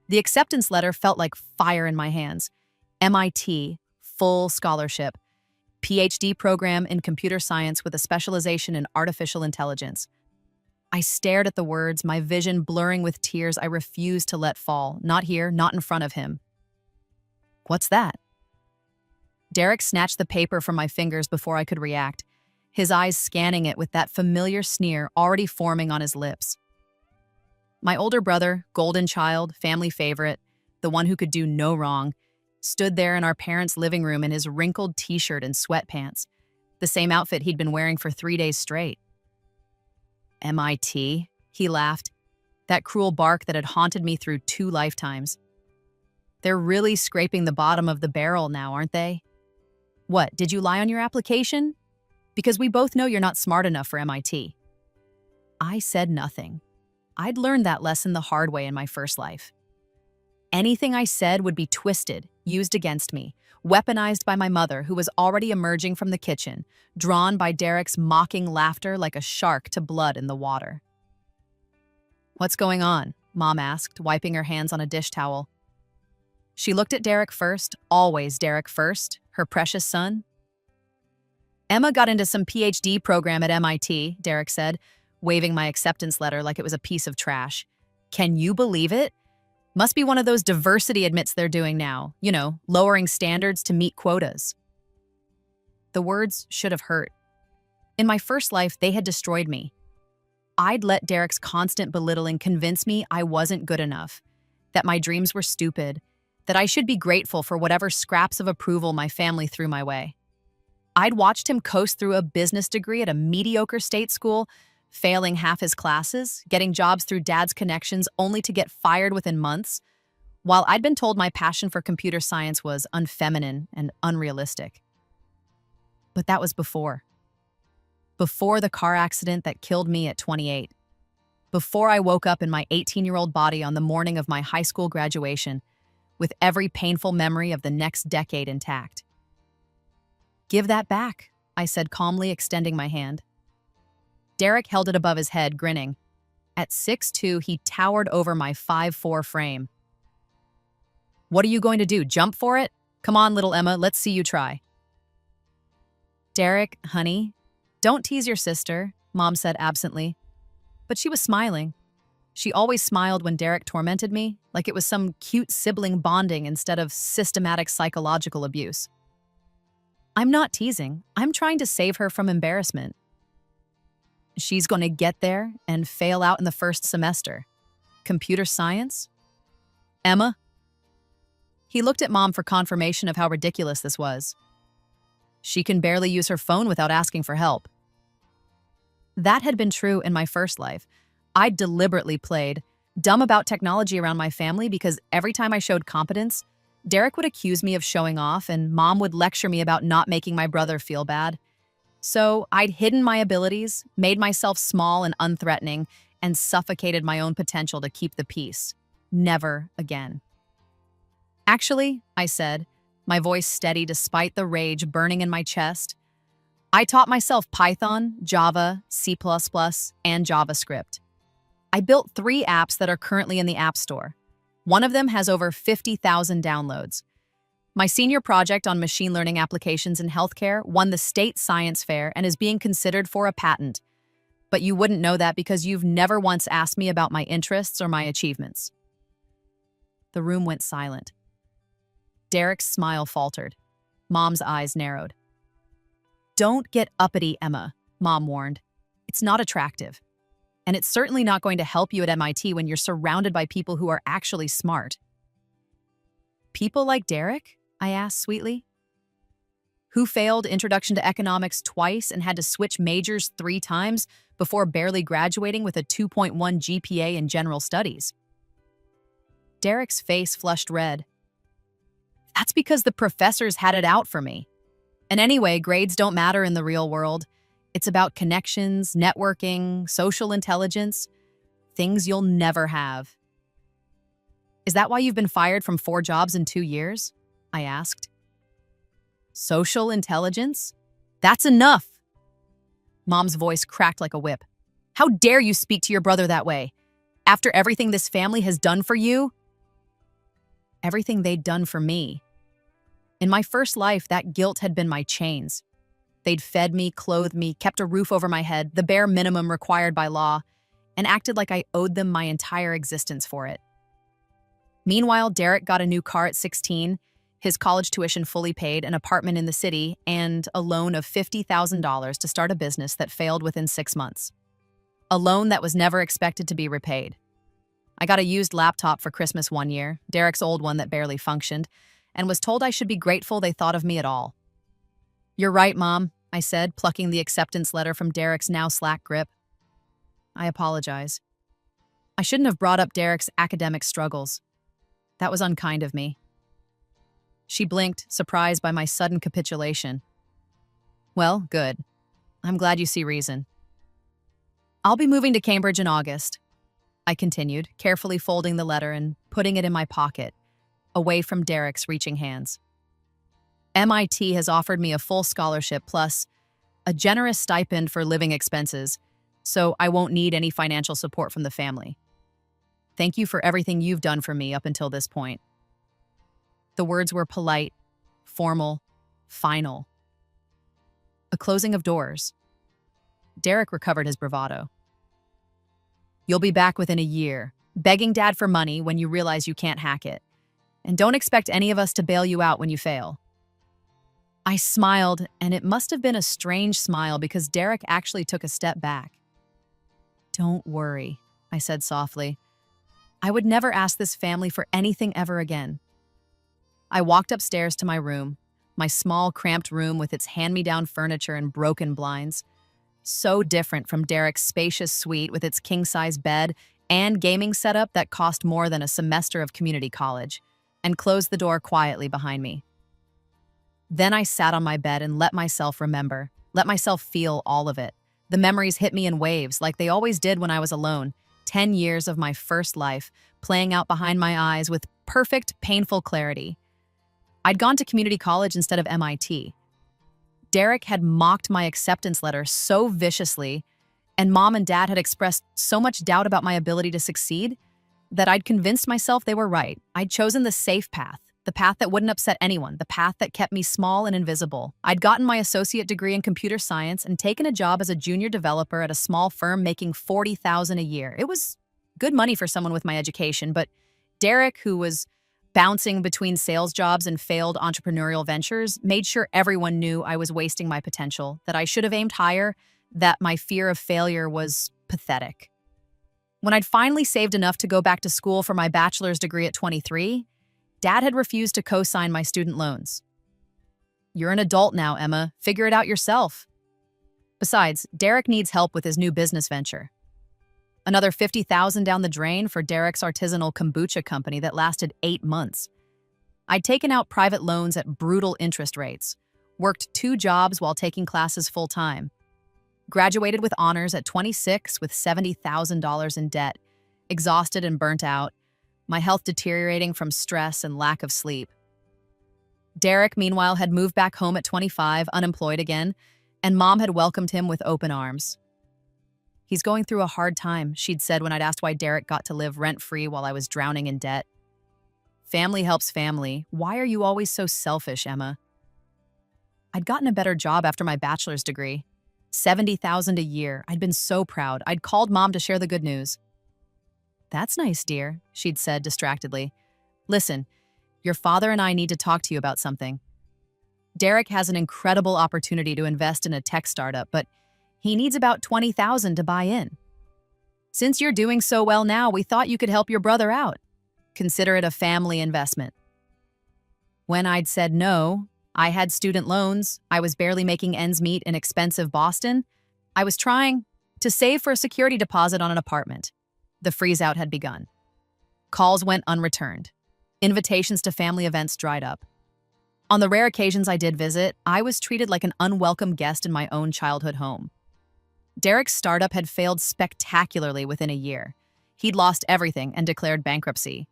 The acceptance letter felt like fire in my hands. MIT, full scholarship, PhD program in computer science with a specialization in artificial intelligence. I stared at the words, my vision blurring with tears I refused to let fall. Not here, not in front of him. What's that? Derek snatched the paper from my fingers before I could react, his eyes scanning it with that familiar sneer already forming on his lips. My older brother, golden child, family favorite, the one who could do no wrong, stood there in our parents' living room in his wrinkled t-shirt and sweatpants, the same outfit he'd been wearing for 3 days straight. MIT, he laughed, that cruel bark that had haunted me through 2 lifetimes. They're really scraping the bottom of the barrel now, aren't they? What, did you lie on your application? Because we both know you're not smart enough for MIT. I said nothing. I'd learned that lesson the hard way in my first life. Anything I said would be twisted, used against me, weaponized by my mother, who was already emerging from the kitchen, drawn by Derek's mocking laughter like a shark to blood in the water. "What's going on?" Mom asked, wiping her hands on a dish towel. She looked at Derek first, always Derek first, her precious son. "Emma got into some PhD program at MIT, Derek said, waving my acceptance letter like it was a piece of trash. "Can you believe it? Must be one of those diversity admits they're doing now, lowering standards to meet quotas." The words should have hurt. In my first life, they had destroyed me. I'd let Derek's constant belittling convince me I wasn't good enough, that my dreams were stupid, that I should be grateful for whatever scraps of approval my family threw my way. I'd watched him coast through a business degree at a mediocre state school, failing half his classes, getting jobs through dad's connections only to get fired within months, while I'd been told my passion for computer science was unfeminine and unrealistic. But that was before. Before the car accident that killed me at 28. Before I woke up in my 18-year-old body on the morning of my high school graduation, with every painful memory of the next decade intact. "Give that back," I said calmly, extending my hand. Derek held it above his head, grinning. At 6'2", he towered over my 5'4" frame. "What are you going to do, jump for it? Come on, little Emma, let's see you try." "Derek, honey, don't tease your sister," Mom said absently. But she was smiling. She always smiled when Derek tormented me, like it was some cute sibling bonding instead of systematic psychological abuse. "I'm not teasing. I'm trying to save her from embarrassment. She's going to get there and fail out in the first semester. Computer science? Emma?" He looked at Mom for confirmation of how ridiculous this was. "She can barely use her phone without asking for help." That had been true in my first life. I deliberately played dumb about technology around my family because every time I showed competence, Derek would accuse me of showing off and Mom would lecture me about not making my brother feel bad. So I'd hidden my abilities, made myself small and unthreatening, and suffocated my own potential to keep the peace. Never again. "Actually," I said, my voice steady despite the rage burning in my chest, "I taught myself Python, Java, C++, and JavaScript. I built 3 apps that are currently in the App Store. One of them has over 50,000 downloads. My senior project on machine learning applications in healthcare won the state science fair and is being considered for a patent. But you wouldn't know that because you've never once asked me about my interests or my achievements." The room went silent. Derek's smile faltered. Mom's eyes narrowed. "Don't get uppity, Emma," Mom warned. "It's not attractive. And it's certainly not going to help you at MIT when you're surrounded by people who are actually smart." "People like Derek?" I asked sweetly. "Who failed Introduction to Economics twice and had to switch majors 3 times before barely graduating with a 2.1 GPA in general studies?" Derek's face flushed red. "That's because the professors had it out for me. And anyway, grades don't matter in the real world. It's about connections, networking, social intelligence, things you'll never have." "Is that why you've been fired from 4 jobs in 2 years?" I asked. "Social intelligence? That's enough!" Mom's voice cracked like a whip. "How dare you speak to your brother that way? After everything this family has done for you?" everything they'd done for me. In my first life, that guilt had been my chains. They'd fed me, clothed me, kept a roof over my head, the bare minimum required by law, and acted like I owed them my entire existence for it. Meanwhile, Derek got a new car at 16, his college tuition fully paid, an apartment in the city, and a loan of $50,000 to start a business that failed within 6 months. A loan that was never expected to be repaid. I got a used laptop for Christmas one year, Derek's old one that barely functioned, and was told I should be grateful they thought of me at all. "You're right, Mom," I said, plucking the acceptance letter from Derek's now slack grip. "I apologize. I shouldn't have brought up Derek's academic struggles. That was unkind of me." She blinked, surprised by my sudden capitulation. "Well, good. I'm glad you see reason. I'll be moving to Cambridge in August," I continued, carefully folding the letter and putting it in my pocket, away from Derek's reaching hands. "MIT has offered me a full scholarship plus a generous stipend for living expenses, so I won't need any financial support from the family. Thank you for everything you've done for me up until this point." The words were polite, formal, final. A closing of doors. Derek recovered his bravado. "You'll be back within a year, begging Dad for money when you realize you can't hack it. And don't expect any of us to bail you out when you fail." I smiled, and it must have been a strange smile because Derek actually took a step back. "Don't worry," I said softly. "I would never ask this family for anything ever again." I walked upstairs to my room, my small, cramped room with its hand-me-down furniture and broken blinds. So different from Derek's spacious suite with its king-size bed and gaming setup that cost more than a semester of community college, and closed the door quietly behind me. Then I sat on my bed and let myself remember, let myself feel all of it. The memories hit me in waves like they always did when I was alone. 10 years of my first life, playing out behind my eyes with perfect, painful clarity. I'd gone to community college instead of MIT. Derek had mocked my acceptance letter so viciously, and Mom and Dad had expressed so much doubt about my ability to succeed that I'd convinced myself they were right. I'd chosen the safe path, the path that wouldn't upset anyone, the path that kept me small and invisible. I'd gotten my associate degree in computer science and taken a job as a junior developer at a small firm making $40,000 a year. It was good money for someone with my education, but Derek, who was bouncing between sales jobs and failed entrepreneurial ventures, made sure everyone knew I was wasting my potential, that I should have aimed higher, that my fear of failure was pathetic. When I'd finally saved enough to go back to school for my bachelor's degree at 23, Dad had refused to co-sign my student loans. "You're an adult now, Emma. Figure it out yourself." Besides, Derek needs help with his new business venture. Another $50,000 down the drain for Derek's artisanal kombucha company that lasted 8 months. I'd taken out private loans at brutal interest rates, worked 2 jobs while taking classes full-time, graduated with honors at 26 with $70,000 in debt, exhausted and burnt out, my health deteriorating from stress and lack of sleep. Derek, meanwhile, had moved back home at 25, unemployed again, and Mom had welcomed him with open arms. "He's going through a hard time," she'd said when I'd asked why Derek got to live rent-free while I was drowning in debt. "Family helps family. Why are you always so selfish, Emma?" I'd gotten a better job after my bachelor's degree. $70,000 a year. I'd been so proud. I'd called Mom to share the good news. "That's nice, dear," she'd said distractedly. "Listen, your father and I need to talk to you about something. Derek has an incredible opportunity to invest in a tech startup, but he needs about $20,000 to buy in. Since you're doing so well now, we thought you could help your brother out. Consider it a family investment." When I'd said no, I had student loans, I was barely making ends meet in expensive Boston, I was trying to save for a security deposit on an apartment. The freeze-out had begun. Calls went unreturned. Invitations to family events dried up. On the rare occasions I did visit, I was treated like an unwelcome guest in my own childhood home. Derek's startup had failed spectacularly within a year. He'd lost everything and declared bankruptcy.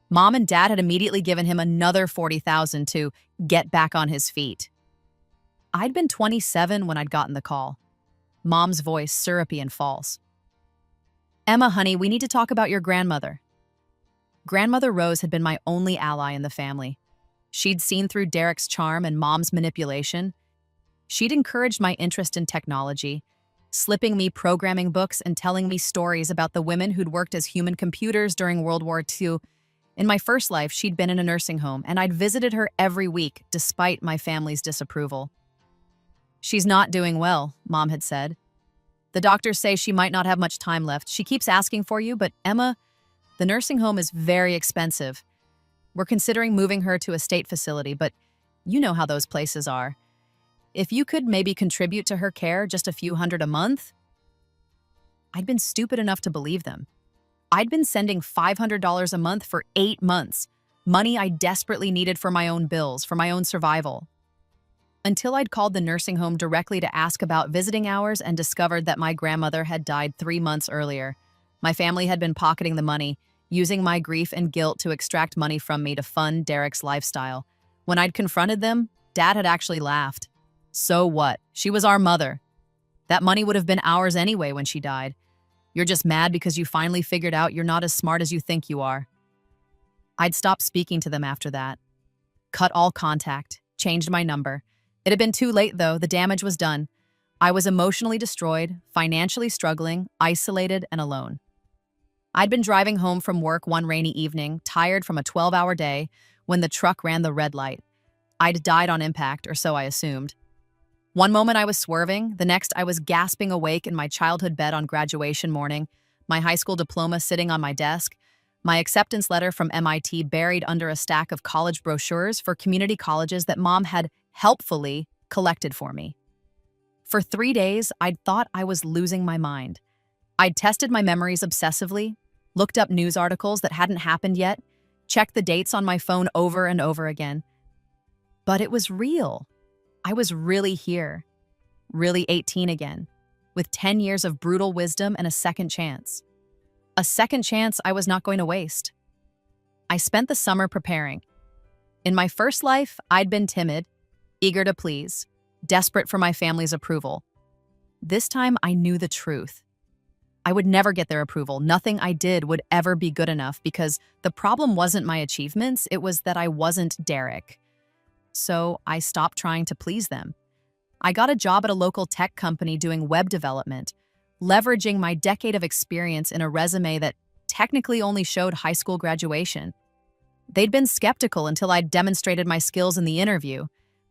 Mom and Dad had immediately given him another $40,000 to get back on his feet. I'd been 27 when I'd gotten the call. Mom's voice syrupy and false. "Emma, honey, we need to talk about your grandmother." Grandmother Rose had been my only ally in the family. She'd seen through Derek's charm and Mom's manipulation. She'd encouraged my interest in technology, slipping me programming books and telling me stories about the women who'd worked as human computers during World War II. In my first life, she'd been in a nursing home, and I'd visited her every week, despite my family's disapproval. "She's not doing well," Mom had said. "The doctors say she might not have much time left. She keeps asking for you, but Emma, the nursing home is very expensive. We're considering moving her to a state facility, but you know how those places are. If you could maybe contribute to her care just a few hundred a month?" I'd been stupid enough to believe them. I'd been sending $500 a month for 8 months, money I desperately needed for my own bills, for my own survival. Until I'd called the nursing home directly to ask about visiting hours and discovered that my grandmother had died 3 months earlier. My family had been pocketing the money, using my grief and guilt to extract money from me to fund Derek's lifestyle. When I'd confronted them, Dad had actually laughed. "So what? She was our mother. That money would have been ours anyway when she died. You're just mad because you finally figured out you're not as smart as you think you are." I'd stopped speaking to them after that. Cut all contact, changed my number. It had been too late, though. The damage was done. I was emotionally destroyed, financially struggling, isolated, and alone. I'd been driving home from work one rainy evening, tired from a 12-hour day, when the truck ran the red light. I'd died on impact, or so I assumed. One moment I was swerving, the next I was gasping awake in my childhood bed on graduation morning, my high school diploma sitting on my desk, my acceptance letter from MIT buried under a stack of college brochures for community colleges that Mom had helpfully collected for me. For 3 days, I'd thought I was losing my mind. I'd tested my memories obsessively, looked up news articles that hadn't happened yet, checked the dates on my phone over and over again. But it was real. I was really here, really 18 again, with 10 years of brutal wisdom and a second chance. A second chance I was not going to waste. I spent the summer preparing. In my first life, I'd been timid, eager to please, desperate for my family's approval. This time, I knew the truth. I would never get their approval. Nothing I did would ever be good enough because the problem wasn't my achievements, it was that I wasn't Derek. So I stopped trying to please them. I got a job at a local tech company doing web development, leveraging my decade of experience in a resume that technically only showed high school graduation. They'd been skeptical until I'd demonstrated my skills in the interview,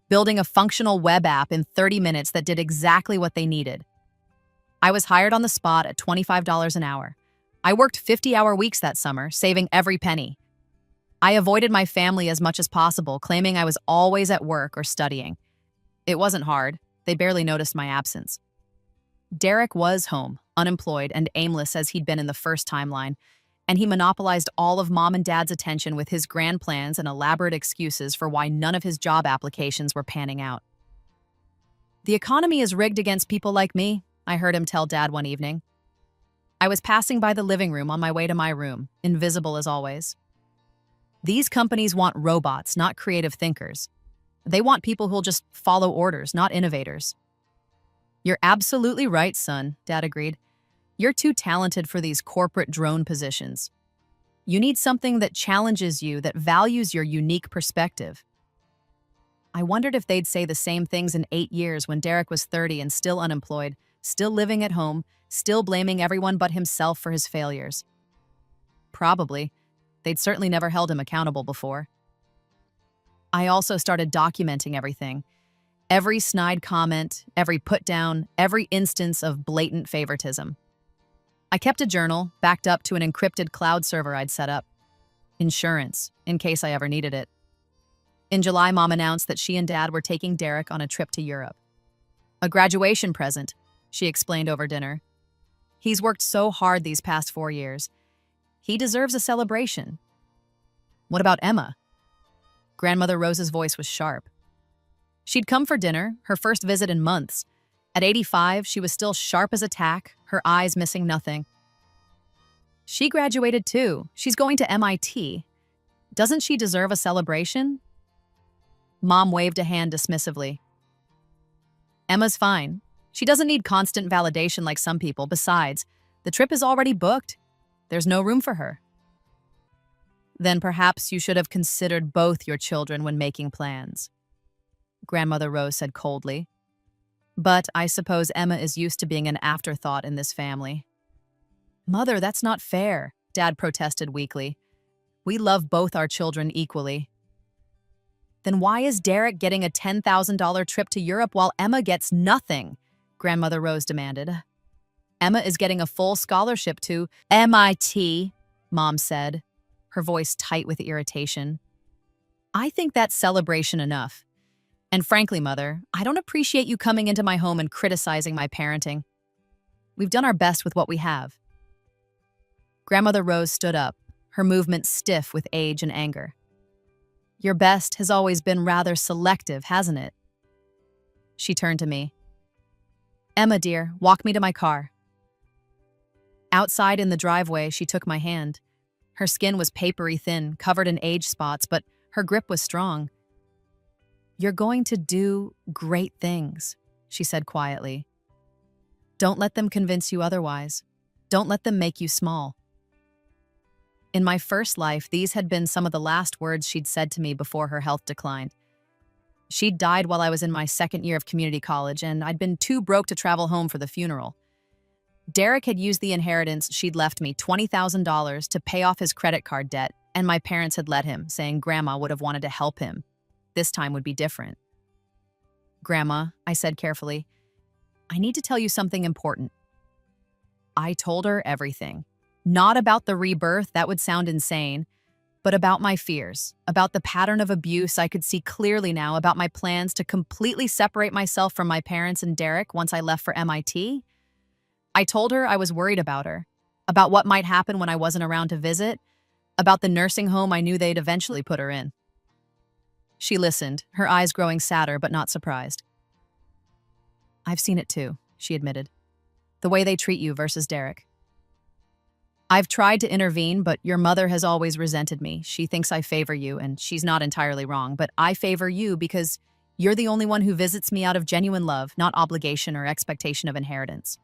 building a functional web app in 30 minutes that did exactly what they needed. I was hired on the spot at $25 an hour. I worked 50-hour weeks that summer, saving every penny. I avoided my family as much as possible, claiming I was always at work or studying. It wasn't hard. They barely noticed my absence. Derek was home, unemployed and aimless as he'd been in the first timeline, and he monopolized all of Mom and Dad's attention with his grand plans and elaborate excuses for why none of his job applications were panning out. "The economy is rigged against people like me," I heard him tell Dad one evening. I was passing by the living room on my way to my room, invisible as always. "These companies want robots, not creative thinkers. They want people who'll just follow orders, not innovators." "You're absolutely right, son," Dad agreed. "You're too talented for these corporate drone positions. You need something that challenges you, that values your unique perspective." I wondered if they'd say the same things in 8 years when Derek was 30 and still unemployed, still living at home, still blaming everyone but himself for his failures. Probably. They'd certainly never held him accountable before. I also started documenting everything. Every snide comment, every put-down, every instance of blatant favoritism. I kept a journal, backed up to an encrypted cloud server I'd set up. Insurance, in case I ever needed it. In July, Mom announced that she and Dad were taking Derek on a trip to Europe. "A graduation present," she explained over dinner. "He's worked so hard these past 4 years. He deserves a celebration." "What about Emma?" Grandmother Rose's voice was sharp. She'd come for dinner, her first visit in months. At 85, she was still sharp as a tack, her eyes missing nothing. "She graduated too. She's going to MIT. Doesn't she deserve a celebration?" Mom waved a hand dismissively. "Emma's fine. She doesn't need constant validation like some people. Besides, the trip is already booked. There's no room for her." Then perhaps you should have considered both your children when making plans, Grandmother Rose said coldly. But I suppose Emma is used to being an afterthought in this family. Mother, that's not fair, Dad protested weakly. We love both our children equally. Then why is Derek getting a $10,000 trip to Europe while Emma gets nothing? Grandmother Rose demanded. Emma is getting a full scholarship to MIT, Mom said, her voice tight with irritation. I think that's celebration enough. And frankly, Mother, I don't appreciate you coming into my home and criticizing my parenting. We've done our best with what we have. Grandmother Rose stood up, her movement stiff with age and anger. Your best has always been rather selective, hasn't it? She turned to me. Emma, dear, walk me to my car. Outside in the driveway, she took my hand. Her skin was papery thin, covered in age spots, but her grip was strong. You're going to do great things, she said quietly. Don't let them convince you otherwise. Don't let them make you small. In my first life, these had been some of the last words she'd said to me before her health declined. She'd died while I was in my second year of community college, and I'd been too broke to travel home for the funeral. Derek had used the inheritance she'd left me, $20,000, to pay off his credit card debt, and my parents had let him, saying Grandma would have wanted to help him. This time would be different. Grandma, I said carefully, I need to tell you something important. I told her everything. Not about the rebirth, that would sound insane, but about my fears, about the pattern of abuse I could see clearly now, about my plans to completely separate myself from my parents and Derek once I left for MIT. I told her I was worried about her, about what might happen when I wasn't around to visit, about the nursing home I knew they'd eventually put her in. She listened, her eyes growing sadder but not surprised. I've seen it too, she admitted. The way they treat you versus Derek. I've tried to intervene, but your mother has always resented me. She thinks I favor you, and she's not entirely wrong, but I favor you because you're the only one who visits me out of genuine love, not obligation or expectation of inheritance.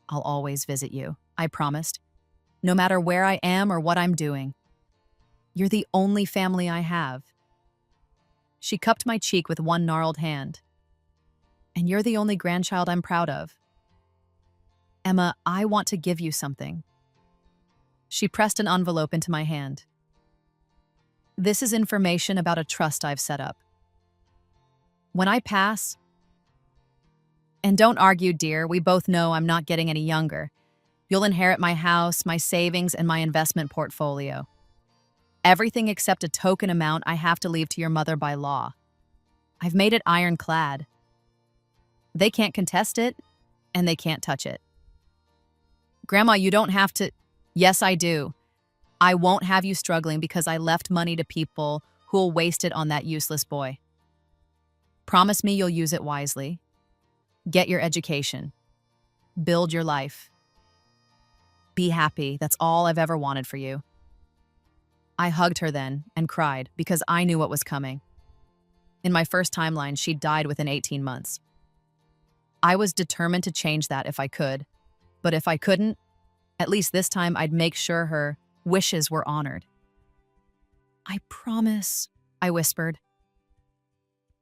I'll always visit you, I promised, no matter where I am or what I'm doing. You're the only family I have. She cupped my cheek with one gnarled hand. And you're the only grandchild I'm proud of. Emma, I want to give you something. She pressed an envelope into my hand. This is information about a trust I've set up. When I pass, and don't argue, dear, we both know I'm not getting any younger. You'll inherit my house, my savings, and my investment portfolio. Everything except a token amount I have to leave to your mother by law. I've made it ironclad. They can't contest it, and they can't touch it. Grandma, you don't have to. Yes, I do. I won't have you struggling because I left money to people who'll waste it on that useless boy. Promise me you'll use it wisely. Get your education. Build your life. Be happy. That's all I've ever wanted for you. I hugged her then and cried because I knew what was coming. In my first timeline, she'd died within 18 months. I was determined to change that if I could, but if I couldn't, at least this time I'd make sure her wishes were honored. I promise, I whispered.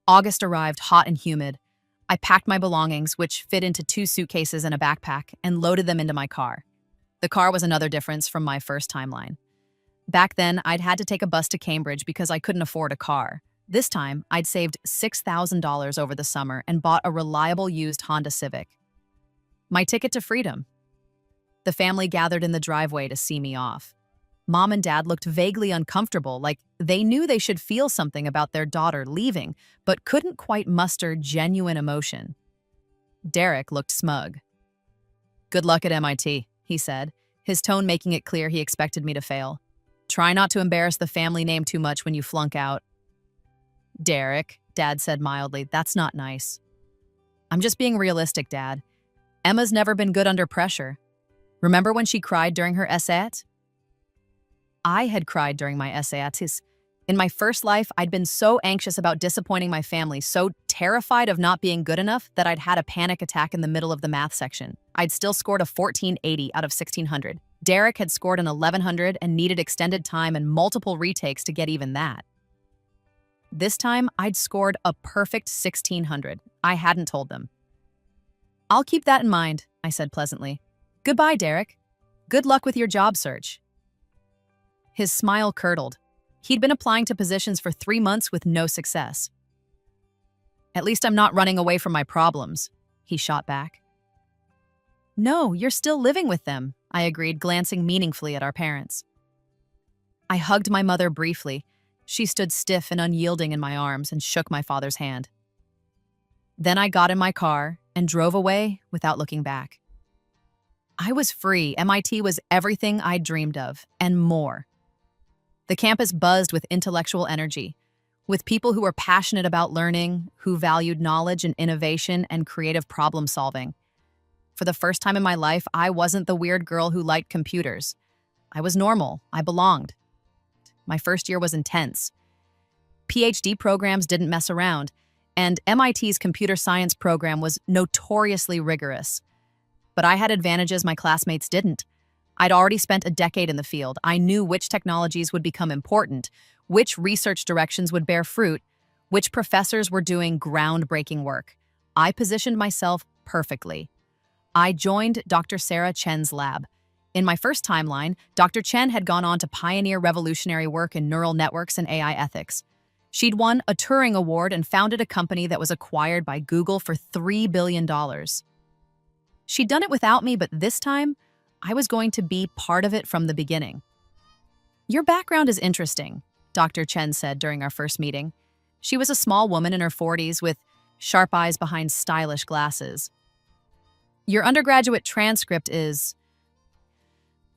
August arrived hot and humid. I packed my belongings, which fit into 2 suitcases and a backpack, and loaded them into my car. The car was another difference from my first timeline. Back then, I'd had to take a bus to Cambridge because I couldn't afford a car. This time, I'd saved $6,000 over the summer and bought a reliable used Honda Civic. My ticket to freedom. The family gathered in the driveway to see me off. Mom and Dad looked vaguely uncomfortable, like they knew they should feel something about their daughter leaving, but couldn't quite muster genuine emotion. Derek looked smug. Good luck at MIT, he said, his tone making it clear he expected me to fail. Try not to embarrass the family name too much when you flunk out. Derek, Dad said mildly, that's not nice. I'm just being realistic, Dad. Emma's never been good under pressure. Remember when she cried during her essayat? I had cried during my essayats. In my first life, I'd been so anxious about disappointing my family, so terrified of not being good enough that I'd had a panic attack in the middle of the math section. I'd still scored a 1480 out of 1600. Derek had scored an 1100 and needed extended time and multiple retakes to get even that. This time, I'd scored a perfect 1600. I hadn't told them. "I'll keep that in mind," I said pleasantly. "Goodbye, Derek. Good luck with your job search." His smile curdled. He'd been applying to positions for 3 months with no success. "At least I'm not running away from my problems," he shot back. "No, you're still living with them," I agreed, glancing meaningfully at our parents. I hugged my mother briefly. She stood stiff and unyielding in my arms and shook my father's hand. Then I got in my car and drove away without looking back. I was free. MIT was everything I'd dreamed of, and more. The campus buzzed with intellectual energy, with people who were passionate about learning, who valued knowledge and innovation and creative problem solving. For the first time in my life, I wasn't the weird girl who liked computers. I was normal. I belonged. My first year was intense. PhD programs didn't mess around, and MIT's computer science program was notoriously rigorous. But I had advantages my classmates didn't. I'd already spent a decade in the field. I knew which technologies would become important, which research directions would bear fruit, which professors were doing groundbreaking work. I positioned myself perfectly. I joined Dr. Sarah Chen's lab. In my first timeline, Dr. Chen had gone on to pioneer revolutionary work in neural networks and AI ethics. She'd won a Turing Award and founded a company that was acquired by Google for $3 billion. She'd done it without me, but this time, I was going to be part of it from the beginning. "Your background is interesting," Dr. Chen said during our first meeting. She was a small woman in her 40s with sharp eyes behind stylish glasses. "Your undergraduate transcript is...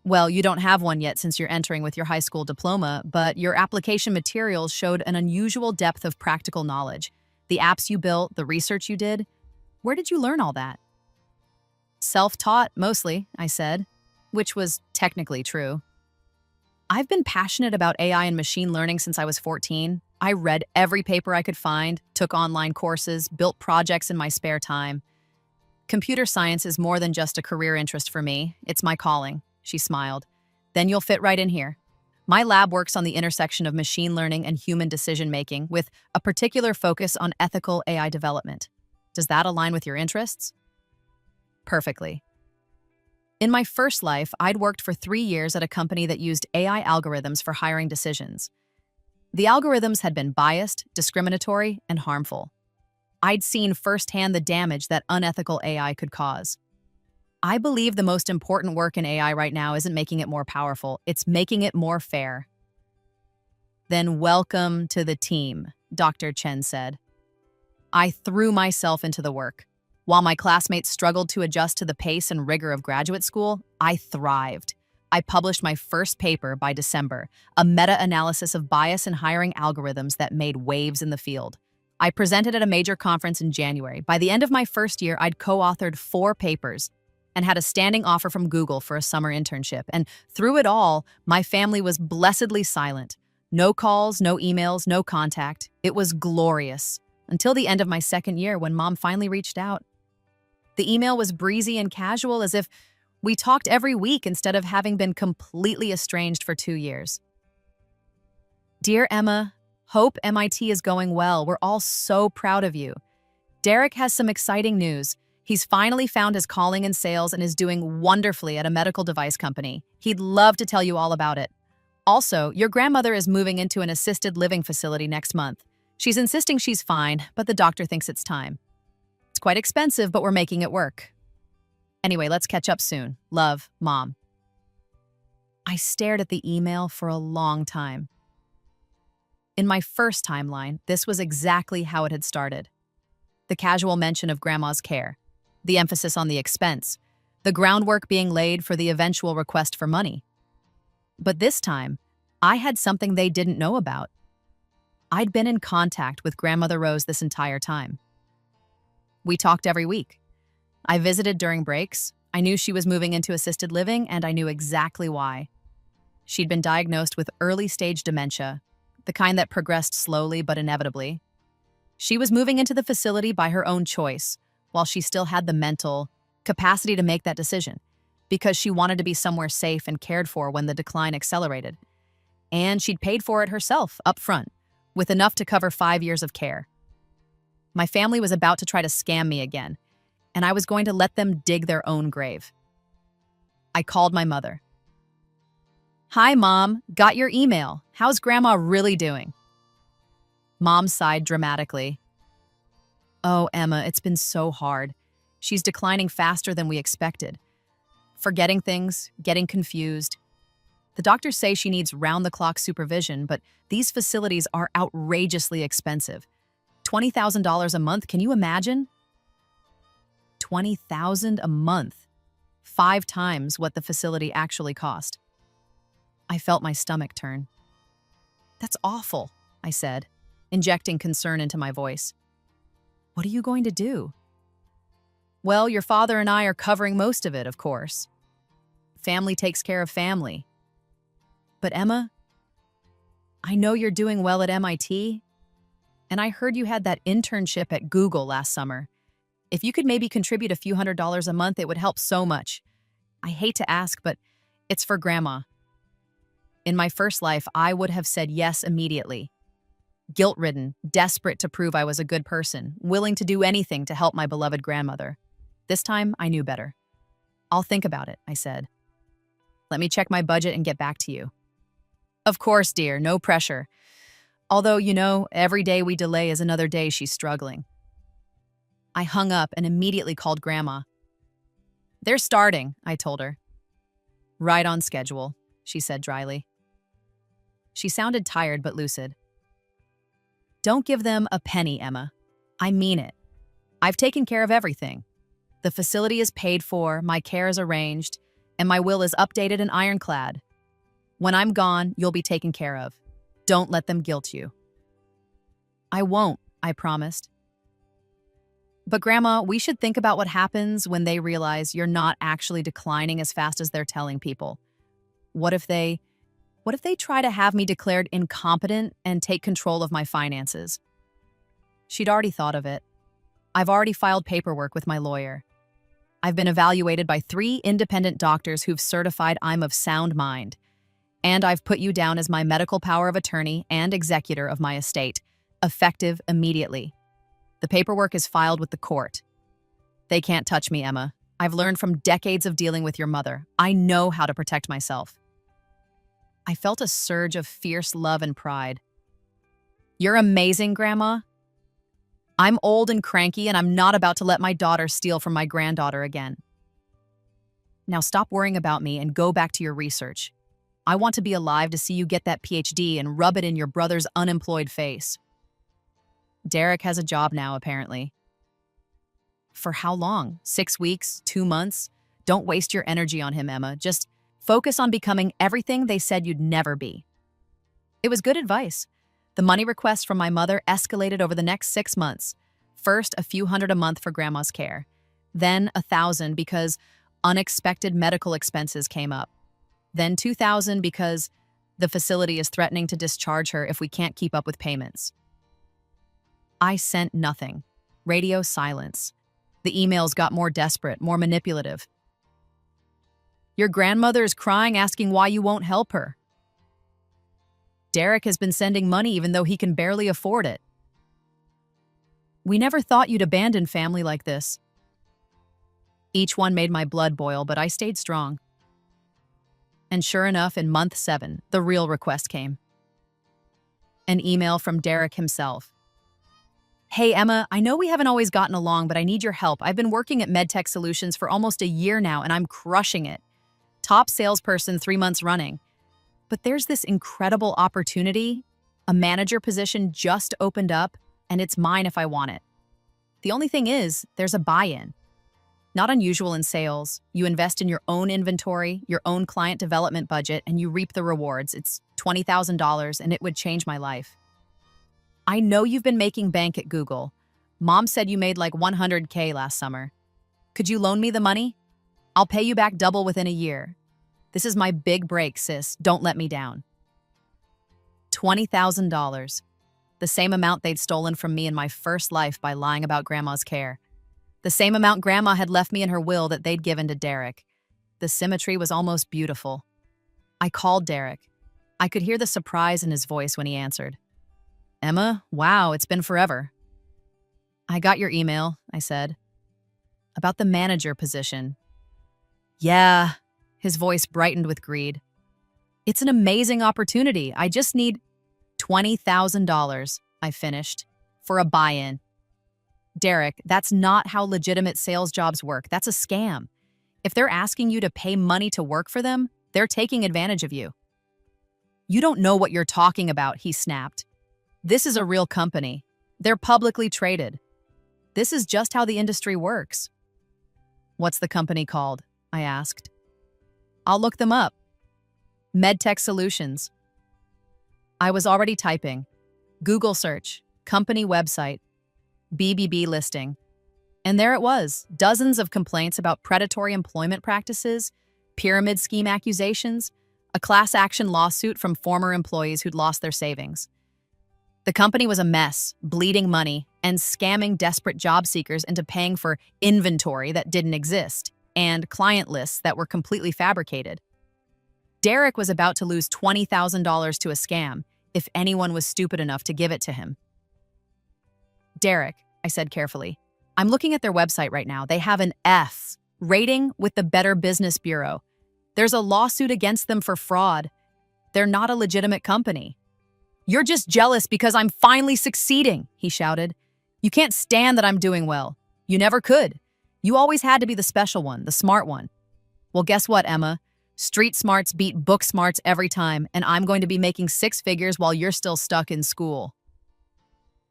Well, you don't have one yet since you're entering with your high school diploma, but your application materials showed an unusual depth of practical knowledge. The apps you built, the research you did. Where did you learn all that?" "Self-taught, mostly," I said, which was technically true. I've been passionate about AI and machine learning since I was 14. I read every paper I could find, took online courses, built projects in my spare time. Computer science is more than just a career interest for me. It's my calling. She smiled. "Then you'll fit right in here. My lab works on the intersection of machine learning and human decision-making with a particular focus on ethical AI development. Does that align with your interests?" Perfectly. In my first life, I'd worked for 3 years at a company that used AI algorithms for hiring decisions. The algorithms had been biased, discriminatory, and harmful. I'd seen firsthand the damage that unethical AI could cause. I believe the most important work in AI right now isn't making it more powerful, it's making it more fair. "Then welcome to the team," Dr. Chen said. I threw myself into the work. While my classmates struggled to adjust to the pace and rigor of graduate school, I thrived. I published my first paper by December, a meta-analysis of bias in hiring algorithms that made waves in the field. I presented at a major conference in January. By the end of my first year, I'd co-authored 4 papers and had a standing offer from Google for a summer internship. And through it all, my family was blessedly silent. No calls, no emails, no contact. It was glorious. Until the end of my second year when Mom finally reached out. The email was breezy and casual, as if we talked every week instead of having been completely estranged for 2 years. "Dear Emma, hope MIT is going well. We're all so proud of you. Derek has some exciting news. He's finally found his calling in sales and is doing wonderfully at a medical device company. He'd love to tell you all about it. Also, your grandmother is moving into an assisted living facility next month. She's insisting she's fine, but the doctor thinks it's time. It's quite expensive, but we're making it work. Anyway, let's catch up soon. Love, Mom." I stared at the email for a long time. In my first timeline, this was exactly how it had started. The casual mention of Grandma's care, the emphasis on the expense, the groundwork being laid for the eventual request for money. But this time, I had something they didn't know about. I'd been in contact with Grandmother Rose this entire time. We talked every week. I visited during breaks. I knew she was moving into assisted living, and I knew exactly why. She'd been diagnosed with early-stage dementia, the kind that progressed slowly but inevitably. She was moving into the facility by her own choice, while she still had the mental capacity to make that decision. because she wanted to be somewhere safe and cared for when the decline accelerated. And she'd paid for it herself up front, with enough to cover 5 years of care. My family was about to try to scam me again, and I was going to let them dig their own grave. I called my mother. "Hi, Mom. Got your email. How's Grandma really doing?" Mom sighed dramatically. "Oh, Emma, it's been so hard. She's declining faster than we expected. Forgetting things, getting confused. The doctors say she needs round-the-clock supervision, but these facilities are outrageously expensive. $20,000 a month, can you imagine? $20,000 a month, 5 times what the facility actually cost." I felt my stomach turn. "That's awful," I said, injecting concern into my voice. "What are you going to do?" "Well, your father and I are covering most of it, of course. Family takes care of family. But Emma, I know you're doing well at MIT, and I heard you had that internship at Google last summer. If you could maybe contribute a few $100s a month, it would help so much. I hate to ask, but it's for Grandma." In my first life, I would have said yes immediately. Guilt-ridden, desperate to prove I was a good person, willing to do anything to help my beloved grandmother. This time, I knew better. "I'll think about it," I said. "Let me check my budget and get back to you." "Of course, dear, no pressure. Although, every day we delay is another day she's struggling." I hung up and immediately called Grandma. "They're starting," I told her. "Right on schedule," she said dryly. She sounded tired but lucid. "Don't give them a penny, Emma. I mean it. I've taken care of everything. The facility is paid for, my care is arranged, and my will is updated and ironclad. When I'm gone, you'll be taken care of. Don't let them guilt you." "I won't," I promised. "But Grandma, we should think about what happens when they realize you're not actually declining as fast as they're telling people. What if they try to have me declared incompetent and take control of my finances?" She'd already thought of it. "I've already filed paperwork with my lawyer. I've been evaluated by 3 independent doctors who've certified I'm of sound mind. And I've put you down as my medical power of attorney and executor of my estate, effective immediately. The paperwork is filed with the court. They can't touch me, Emma. I've learned from decades of dealing with your mother. I know how to protect myself." I felt a surge of fierce love and pride. "You're amazing, Grandma. I'm old and cranky, and I'm not about to let my daughter steal from my granddaughter again. Now stop worrying about me and go back to your research. I want to be alive to see you get that PhD and rub it in your brother's unemployed face." Derek has a job now, apparently. "For how long? 6 weeks? 2 months? Don't waste your energy on him, Emma. Just focus on becoming everything they said you'd never be." It was good advice. The money requests from my mother escalated over the next 6 months. First, a few hundred a month for Grandma's care. Then 1,000 because unexpected medical expenses came up. Then 2,000 because the facility is threatening to discharge her if we can't keep up with payments. I sent nothing. Radio silence. The emails got more desperate, more manipulative. "Your grandmother is crying, asking why you won't help her. Derek has been sending money even though he can barely afford it. We never thought you'd abandon family like this." Each one made my blood boil, but I stayed strong. And sure enough, in month 7, the real request came. An email from Derek himself. "Hey, Emma, I know we haven't always gotten along, but I need your help. I've been working at MedTech Solutions for almost a year now, and I'm crushing it. Top salesperson 3 months running. But there's this incredible opportunity. A manager position just opened up, and it's mine if I want it. The only thing is, there's a buy-in. Not unusual in sales. You invest in your own inventory, your own client development budget, and you reap the rewards. It's $20,000, and it would change my life. I know you've been making bank at Google. Mom said you made like $100K last summer. Could you loan me the money? I'll pay you back double within a year. This is my big break, sis. Don't let me down." $20,000. The same amount they'd stolen from me in my first life by lying about Grandma's care. The same amount Grandma had left me in her will that they'd given to Derek. The symmetry was almost beautiful. I called Derek. I could hear the surprise in his voice when he answered. Emma, wow, it's been forever. I got your email, I said. About the manager position. Yeah, his voice brightened with greed. It's an amazing opportunity. I just need $20,000, I finished, for a buy-in. Derek, that's not how legitimate sales jobs work. That's a scam. If they're asking you to pay money to work for them, they're taking advantage of you. You don't know what you're talking about, he snapped. This is a real company. They're publicly traded. This is just how the industry works. What's the company called? I asked. I'll look them up. MedTech Solutions. I was already typing. Google search, company website, BBB listing. And there it was, dozens of complaints about predatory employment practices, pyramid scheme accusations, a class action lawsuit from former employees who'd lost their savings. The company was a mess, bleeding money, and scamming desperate job seekers into paying for inventory that didn't exist, and client lists that were completely fabricated. Derek was about to lose $20,000 to a scam if anyone was stupid enough to give it to him. Derek, I said carefully, I'm looking at their website right now. They have an F rating with the Better Business Bureau. There's a lawsuit against them for fraud. They're not a legitimate company. You're just jealous because I'm finally succeeding, he shouted. You can't stand that I'm doing well. You never could. You always had to be the special one, the smart one. Well, guess what, Emma? Street smarts beat book smarts every time, and I'm going to be making six figures while you're still stuck in school.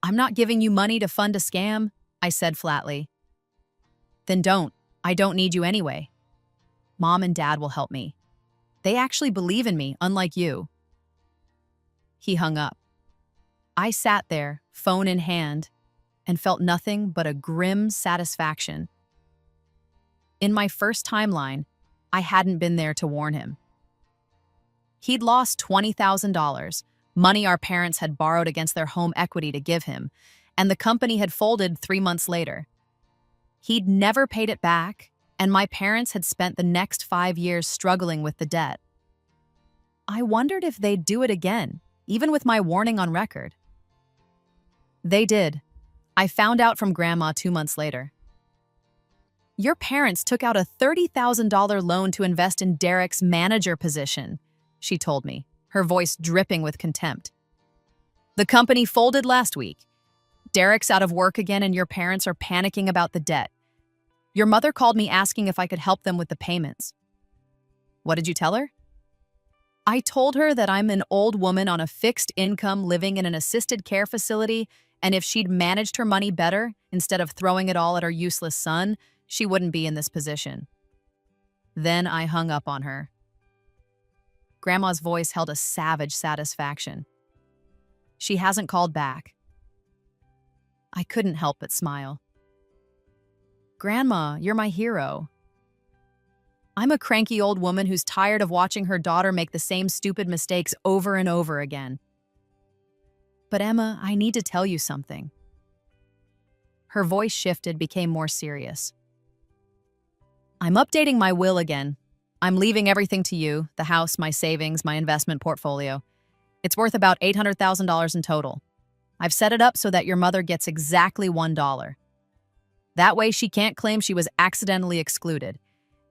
I'm not giving you money to fund a scam, I said flatly. Then don't. I don't need you anyway. Mom and Dad will help me. They actually believe in me, unlike you. He hung up. I sat there, phone in hand, and felt nothing but a grim satisfaction. In my first timeline, I hadn't been there to warn him. He'd lost $20,000, money our parents had borrowed against their home equity to give him, and the company had folded 3 months later. He'd never paid it back, and my parents had spent the next 5 years struggling with the debt. I wondered if they'd do it again, even with my warning on record. They did. I found out from Grandma 2 months later. Your parents took out a $30,000 loan to invest in Derek's manager position, she told me, her voice dripping with contempt. The company folded last week. Derek's out of work again and your parents are panicking about the debt. Your mother called me asking if I could help them with the payments. What did you tell her? I told her that I'm an old woman on a fixed income living in an assisted care facility, and if she'd managed her money better, instead of throwing it all at her useless son, she wouldn't be in this position. Then I hung up on her. Grandma's voice held a savage satisfaction. She hasn't called back. I couldn't help but smile. Grandma, you're my hero. I'm a cranky old woman who's tired of watching her daughter make the same stupid mistakes over and over again. But Emma, I need to tell you something. Her voice shifted, became more serious. I'm updating my will again. I'm leaving everything to you, the house, my savings, my investment portfolio. It's worth about $800,000 in total. I've set it up so that your mother gets exactly $1. That way she can't claim she was accidentally excluded.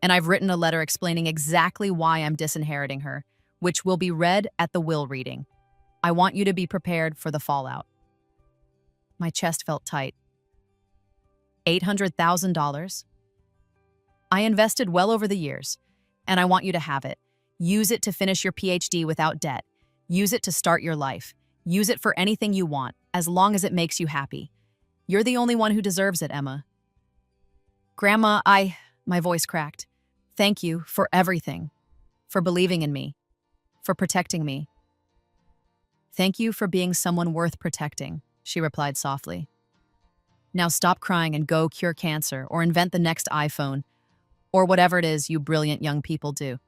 And I've written a letter explaining exactly why I'm disinheriting her, which will be read at the will reading. I want you to be prepared for the fallout. My chest felt tight. $800,000? I invested well over the years, and I want you to have it. Use it to finish your PhD without debt. Use it to start your life. Use it for anything you want, as long as it makes you happy. You're the only one who deserves it, Emma. Grandma, my voice cracked. Thank you for everything, for believing in me, for protecting me. Thank you for being someone worth protecting, she replied softly. Now stop crying and go cure cancer or invent the next iPhone, or whatever it is you brilliant young people do.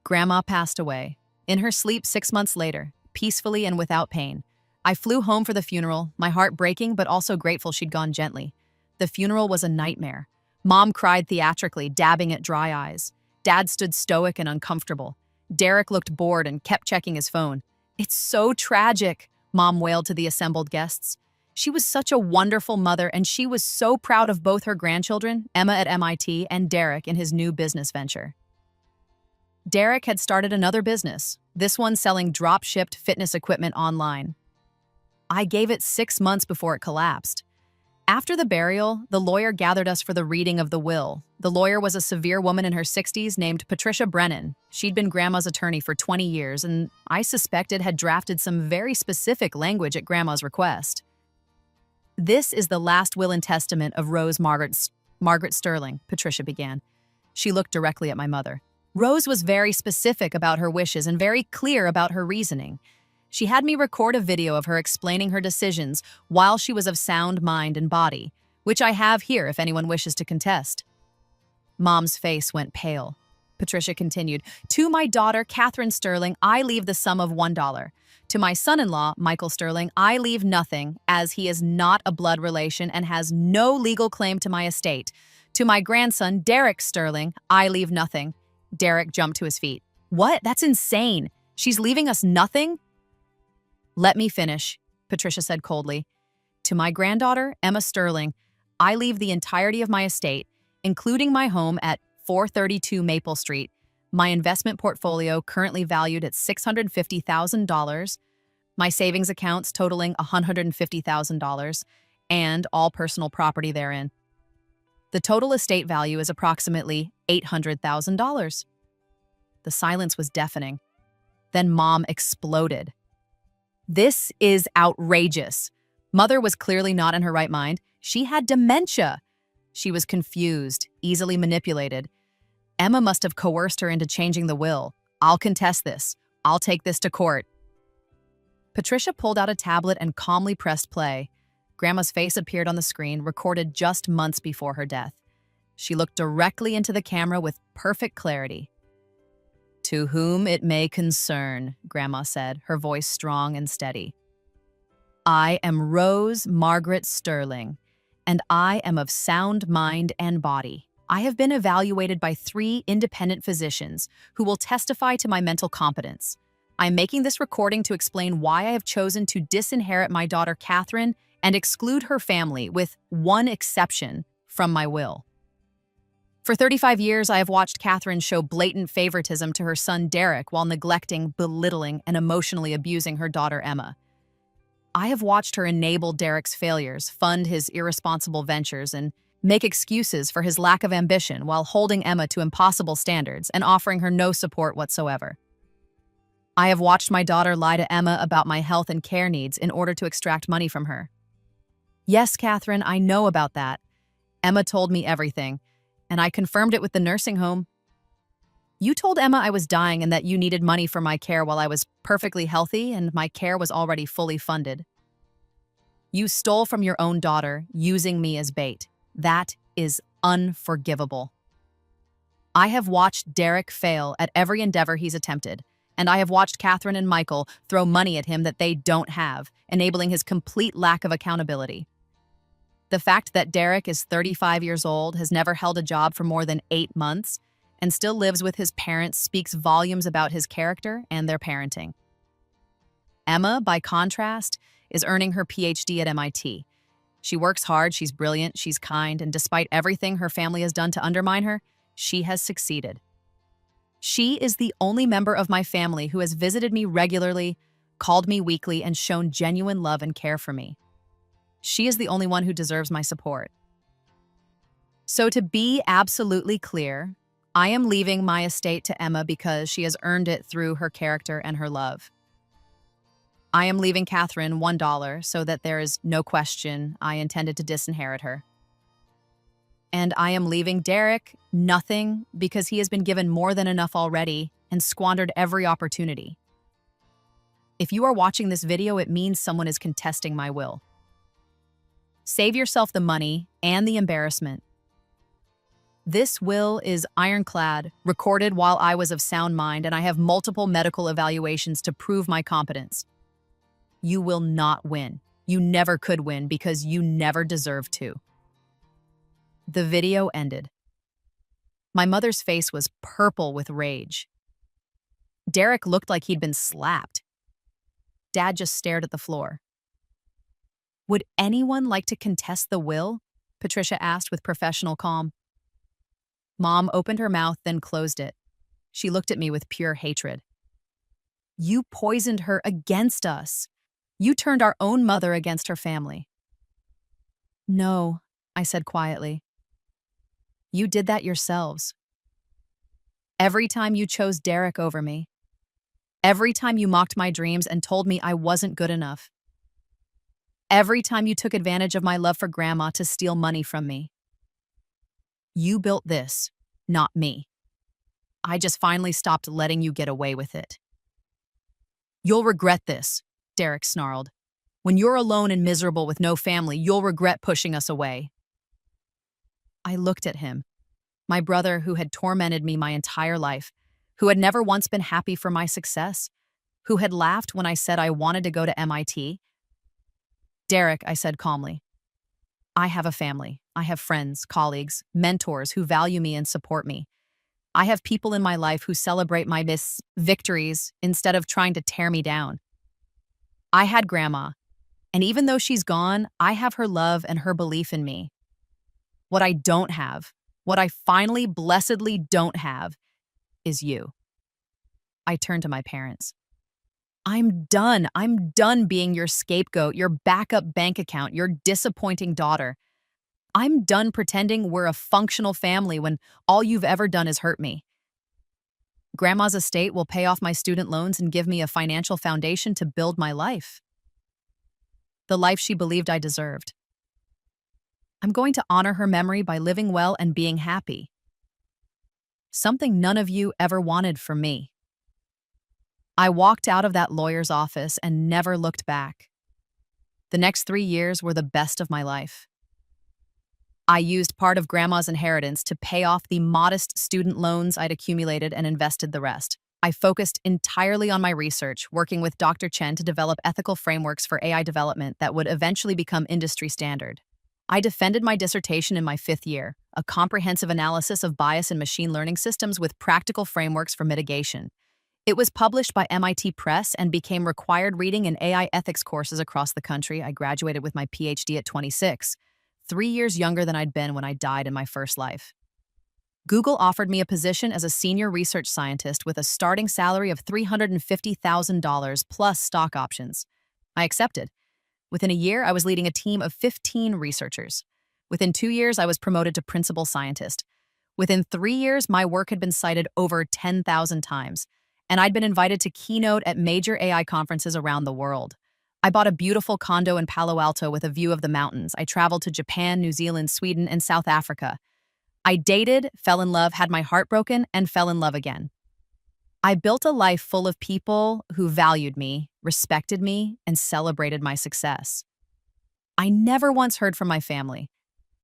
Grandma passed away, in her sleep 6 months later, peacefully and without pain. I flew home for the funeral, my heart breaking but also grateful she'd gone gently. The funeral was a nightmare. Mom cried theatrically, dabbing at dry eyes. Dad stood stoic and uncomfortable. Derek looked bored and kept checking his phone. "It's so tragic," Mom wailed to the assembled guests. She was such a wonderful mother, and she was so proud of both her grandchildren, Emma at MIT and Derek in his new business venture. Derek had started another business, this one selling drop-shipped fitness equipment online. I gave it 6 months before it collapsed. After the burial, the lawyer gathered us for the reading of the will. The lawyer was a severe woman in her 60s named Patricia Brennan. She'd been Grandma's attorney for 20 years, and I suspected had drafted some very specific language at Grandma's request. "This is the last will and testament of Rose Margaret Sterling," Patricia began. She looked directly at my mother. Rose was very specific about her wishes and very clear about her reasoning. She had me record a video of her explaining her decisions while she was of sound mind and body, which I have here if anyone wishes to contest. Mom's face went pale. Patricia continued, "To my daughter, Catherine Sterling, I leave the sum of $1. To my son-in-law, Michael Sterling, I leave nothing, as he is not a blood relation and has no legal claim to my estate. To my grandson, Derek Sterling, I leave nothing." Derek jumped to his feet. "What? That's insane. She's leaving us nothing?" "Let me finish," Patricia said coldly. "To my granddaughter, Emma Sterling, I leave the entirety of my estate, including my home at 432 Maple Street, my investment portfolio currently valued at $650,000, my savings accounts totaling $150,000, and all personal property therein. The total estate value is approximately $800,000. The silence was deafening. Then Mom exploded. "This is outrageous." Mother was clearly not in her right mind. She had dementia. She was confused, easily manipulated. Emma must have coerced her into changing the will. "I'll contest this. I'll take this to court." Patricia pulled out a tablet and calmly pressed play. Grandma's face appeared on the screen, recorded just months before her death. She looked directly into the camera with perfect clarity. "To whom it may concern," Grandma said, her voice strong and steady. "I am Rose Margaret Sterling, and I am of sound mind and body. I have been evaluated by 3 independent physicians who will testify to my mental competence. I am making this recording to explain why I have chosen to disinherit my daughter Catherine and exclude her family, with one exception, from my will. For 35 years, I have watched Catherine show blatant favoritism to her son Derek while neglecting, belittling, and emotionally abusing her daughter Emma. I have watched her enable Derek's failures, fund his irresponsible ventures, and make excuses for his lack of ambition while holding Emma to impossible standards and offering her no support whatsoever. I have watched my daughter lie to Emma about my health and care needs in order to extract money from her. Yes, Catherine, I know about that. Emma told me everything, and I confirmed it with the nursing home. You told Emma I was dying and that you needed money for my care while I was perfectly healthy and my care was already fully funded. You stole from your own daughter, using me as bait. That is unforgivable. I have watched Derek fail at every endeavor he's attempted, and I have watched Catherine and Michael throw money at him that they don't have, enabling his complete lack of accountability. The fact that Derek is 35 years old, has never held a job for more than 8 months, and still lives with his parents speaks volumes about his character and their parenting. Emma, by contrast, is earning her PhD at MIT. She works hard, she's brilliant, she's kind, and despite everything her family has done to undermine her, she has succeeded. She is the only member of my family who has visited me regularly, called me weekly, and shown genuine love and care for me. She is the only one who deserves my support. So to be absolutely clear, I am leaving my estate to Emma because she has earned it through her character and her love. I am leaving Catherine $1 so that there is no question I intended to disinherit her. And I am leaving Derek nothing because he has been given more than enough already and squandered every opportunity. If you are watching this video, it means someone is contesting my will. Save yourself the money and the embarrassment. This will is ironclad, recorded while I was of sound mind, and I have multiple medical evaluations to prove my competence. You will not win. You never could win because you never deserved to. The video ended. My mother's face was purple with rage. Derek looked like he'd been slapped. Dad just stared at the floor. "Would anyone like to contest the will?" Patricia asked with professional calm. Mom opened her mouth, then closed it. She looked at me with pure hatred. "You poisoned her against us. You turned our own mother against her family." "No," I said quietly. "You did that yourselves. Every time you chose Derek over me. Every time you mocked my dreams and told me I wasn't good enough. Every time you took advantage of my love for Grandma to steal money from me. You built this, not me. I just finally stopped letting you get away with it." "You'll regret this," Derek snarled. "When you're alone and miserable with no family, you'll regret pushing us away." I looked at him, my brother who had tormented me my entire life, who had never once been happy for my success, who had laughed when I said I wanted to go to MIT. "Derek," I said calmly, "I have a family. I have friends, colleagues, mentors who value me and support me. I have people in my life who celebrate my victories instead of trying to tear me down. I had Grandma, and even though she's gone, I have her love and her belief in me. What I don't have, what I finally blessedly don't have, is you." I turned to my parents. I'm done. I'm done being your scapegoat, your backup bank account, your disappointing daughter. I'm done pretending we're a functional family when all you've ever done is hurt me. Grandma's estate will pay off my student loans and give me a financial foundation to build my life. The life she believed I deserved. I'm going to honor her memory by living well and being happy. Something none of you ever wanted from me. I walked out of that lawyer's office and never looked back. The next 3 years were the best of my life. I used part of Grandma's inheritance to pay off the modest student loans I'd accumulated and invested the rest. I focused entirely on my research, working with Dr. Chen to develop ethical frameworks for AI development that would eventually become industry standard. I defended my dissertation in my 5th year, a comprehensive analysis of bias in machine learning systems with practical frameworks for mitigation. It was published by MIT Press and became required reading in AI ethics courses across the country. I graduated with my PhD at 26, 3 years younger than I'd been when I died in my first life. Google offered me a position as a senior research scientist with a starting salary of $350,000 plus stock options. I accepted. Within a year, I was leading a team of 15 researchers. Within 2 years, I was promoted to principal scientist. Within 3 years, my work had been cited over 10,000 times, and I'd been invited to keynote at major AI conferences around the world. I bought a beautiful condo in Palo Alto with a view of the mountains. I traveled to Japan, New Zealand, Sweden, and South Africa. I dated, fell in love, had my heart broken, and fell in love again. I built a life full of people who valued me, respected me, and celebrated my success. I never once heard from my family,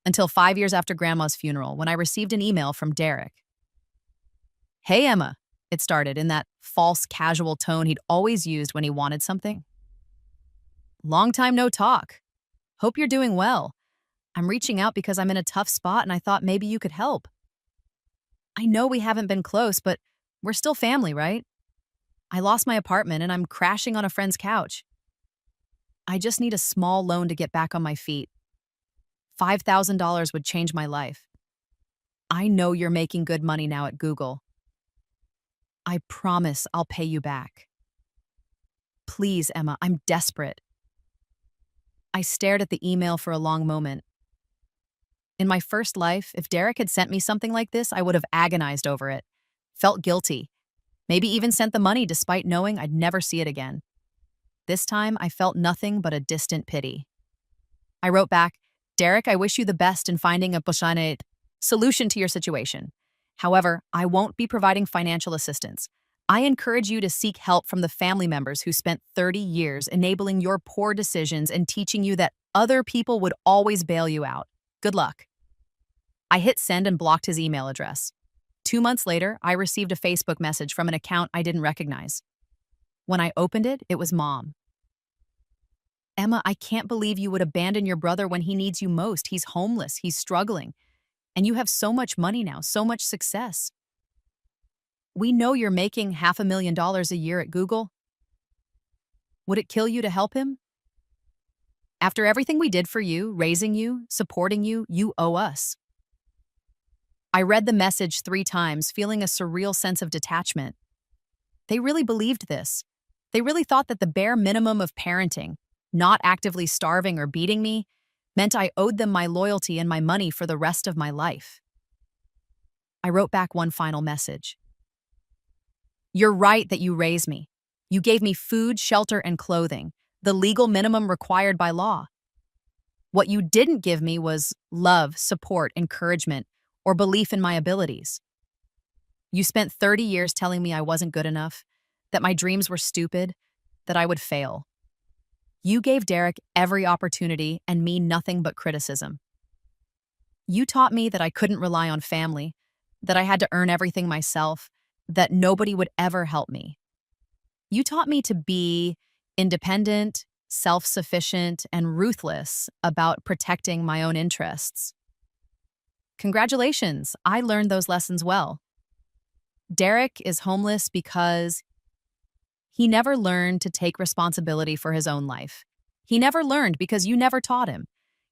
until 5 years after Grandma's funeral, when I received an email from Derek. "Hey, Emma," it started in that false, casual tone he'd always used when he wanted something. "Long time no talk. Hope you're doing well. I'm reaching out because I'm in a tough spot and I thought maybe you could help. I know we haven't been close, but we're still family, right? I lost my apartment and I'm crashing on a friend's couch. I just need a small loan to get back on my feet. $5,000 would change my life. I know you're making good money now at Google. I promise I'll pay you back. Please, Emma, I'm desperate." I stared at the email for a long moment. In my first life, if Derek had sent me something like this, I would have agonized over it, felt guilty, maybe even sent the money despite knowing I'd never see it again. This time, I felt nothing but a distant pity. I wrote back, "Derek, I wish you the best in finding a solution to your situation. However, I won't be providing financial assistance. I encourage you to seek help from the family members who spent 30 years enabling your poor decisions and teaching you that other people would always bail you out. Good luck." I hit send and blocked his email address. 2 months later, I received a Facebook message from an account I didn't recognize. When I opened it, it was Mom. "Emma, I can't believe you would abandon your brother when he needs you most. He's homeless. He's struggling. And you have so much money now, so much success. We know you're making $500,000 a year at Google. Would it kill you to help him? After everything we did for you, raising you, supporting you, you owe us. I read the message 3 times, feeling a surreal sense of detachment. They really believed this. They really thought that the bare minimum of parenting, not actively starving or beating me, meant I owed them my loyalty and my money for the rest of my life. I wrote back one final message. You're right that you raised me. You gave me food, shelter, and clothing, the legal minimum required by law. What you didn't give me was love, support, encouragement, or belief in my abilities. You spent 30 years telling me I wasn't good enough, that my dreams were stupid, that I would fail. You gave Derek every opportunity and me nothing but criticism. You taught me that I couldn't rely on family, that I had to earn everything myself, that nobody would ever help me. You taught me to be independent, self-sufficient, and ruthless about protecting my own interests. Congratulations, I learned those lessons well. Derek is homeless because he never learned to take responsibility for his own life. He never learned because you never taught him.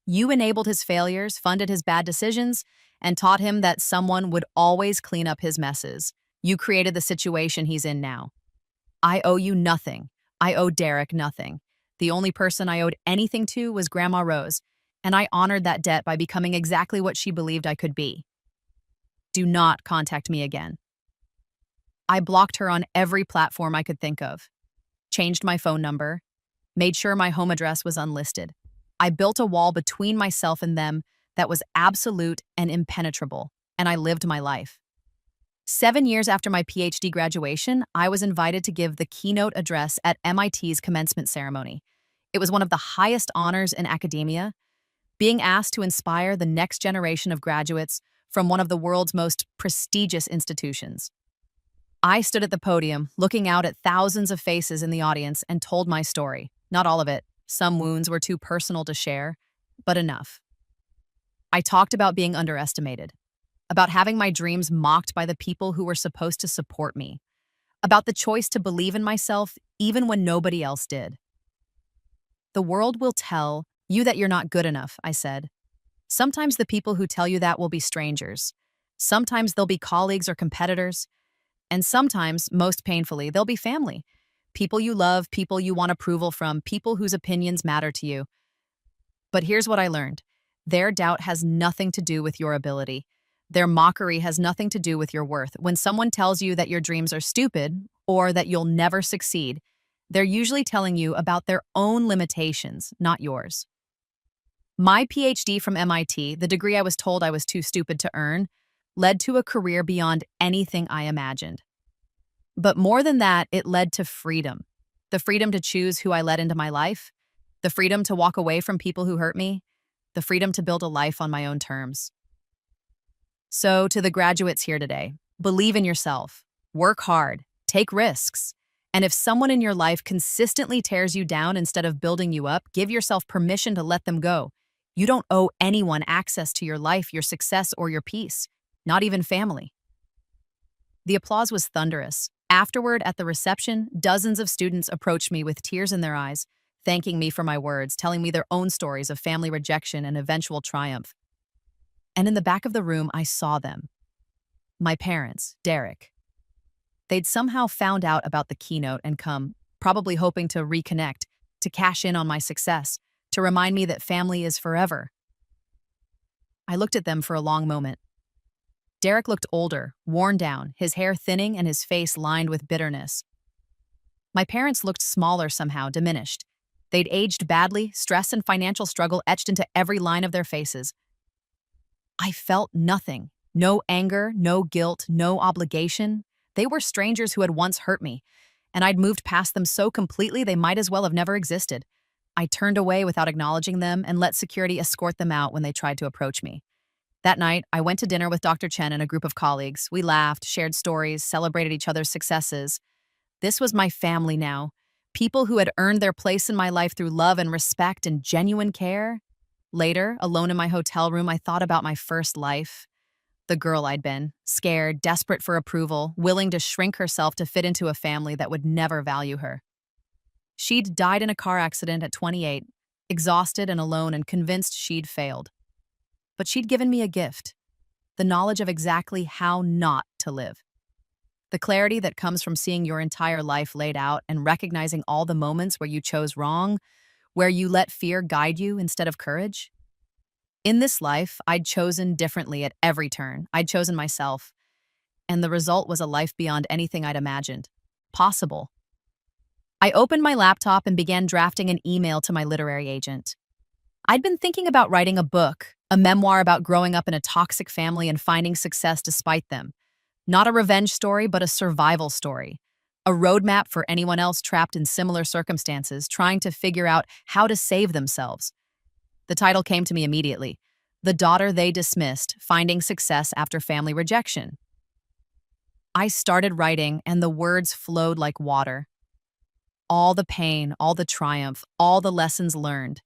You enabled his failures, funded his bad decisions, and taught him that someone would always clean up his messes. You created the situation he's in now. I owe you nothing. I owe Derek nothing. The only person I owed anything to was Grandma Rose, and I honored that debt by becoming exactly what she believed I could be. Do not contact me again. I blocked her on every platform I could think of, changed my phone number, made sure my home address was unlisted. I built a wall between myself and them that was absolute and impenetrable, and I lived my life. 7 years after my PhD graduation, I was invited to give the keynote address at MIT's commencement ceremony. It was one of the highest honors in academia, being asked to inspire the next generation of graduates from one of the world's most prestigious institutions. I stood at the podium, looking out at thousands of faces in the audience, and told my story. Not all of it. Some wounds were too personal to share, but enough. I talked about being underestimated, about having my dreams mocked by the people who were supposed to support me, about the choice to believe in myself even when nobody else did. The world will tell you that you're not good enough, I said. Sometimes the people who tell you that will be strangers. Sometimes they'll be colleagues or competitors. And sometimes, most painfully, they'll be family. People you love, people you want approval from, people whose opinions matter to you. But here's what I learned. Their doubt has nothing to do with your ability. Their mockery has nothing to do with your worth. When someone tells you that your dreams are stupid or that you'll never succeed, they're usually telling you about their own limitations, not yours. My PhD from MIT, the degree I was told I was too stupid to earn, led to a career beyond anything I imagined. But more than that, it led to freedom. The freedom to choose who I let into my life, the freedom to walk away from people who hurt me, the freedom to build a life on my own terms. So to the graduates here today, believe in yourself, work hard, take risks. And if someone in your life consistently tears you down instead of building you up, give yourself permission to let them go. You don't owe anyone access to your life, your success, or your peace. Not even family. The applause was thunderous. Afterward, at the reception, dozens of students approached me with tears in their eyes, thanking me for my words, telling me their own stories of family rejection and eventual triumph. And in the back of the room, I saw them. My parents, Derek. They'd somehow found out about the keynote and come, probably hoping to reconnect, to cash in on my success, to remind me that family is forever. I looked at them for a long moment. Derek looked older, worn down, his hair thinning and his face lined with bitterness. My parents looked smaller somehow, diminished. They'd aged badly, stress and financial struggle etched into every line of their faces. I felt nothing. No anger, no guilt, no obligation. They were strangers who had once hurt me, and I'd moved past them so completely they might as well have never existed. I turned away without acknowledging them and let security escort them out when they tried to approach me. That night, I went to dinner with Dr. Chen and a group of colleagues. We laughed, shared stories, celebrated each other's successes. This was my family now. People who had earned their place in my life through love and respect and genuine care. Later, alone in my hotel room, I thought about my first life. the girl I'd been, scared, desperate for approval, willing to shrink herself to fit into a family that would never value her. She'd died in a car accident at 28, exhausted and alone and convinced she'd failed. But she'd given me a gift, the knowledge of exactly how not to live. The clarity that comes from seeing your entire life laid out and recognizing all the moments where you chose wrong, where you let fear guide you instead of courage. In this life, I'd chosen differently at every turn. I'd chosen myself, and the result was a life beyond anything I'd imagined possible. I opened my laptop and began drafting an email to my literary agent. I'd been thinking about writing a book, a memoir about growing up in a toxic family and finding success despite them. Not a revenge story, but a survival story. A roadmap for anyone else trapped in similar circumstances, trying to figure out how to save themselves. The title came to me immediately. The Daughter They Dismissed, Finding Success After Family Rejection. I started writing, and the words flowed like water. All the pain, all the triumph, all the lessons learned.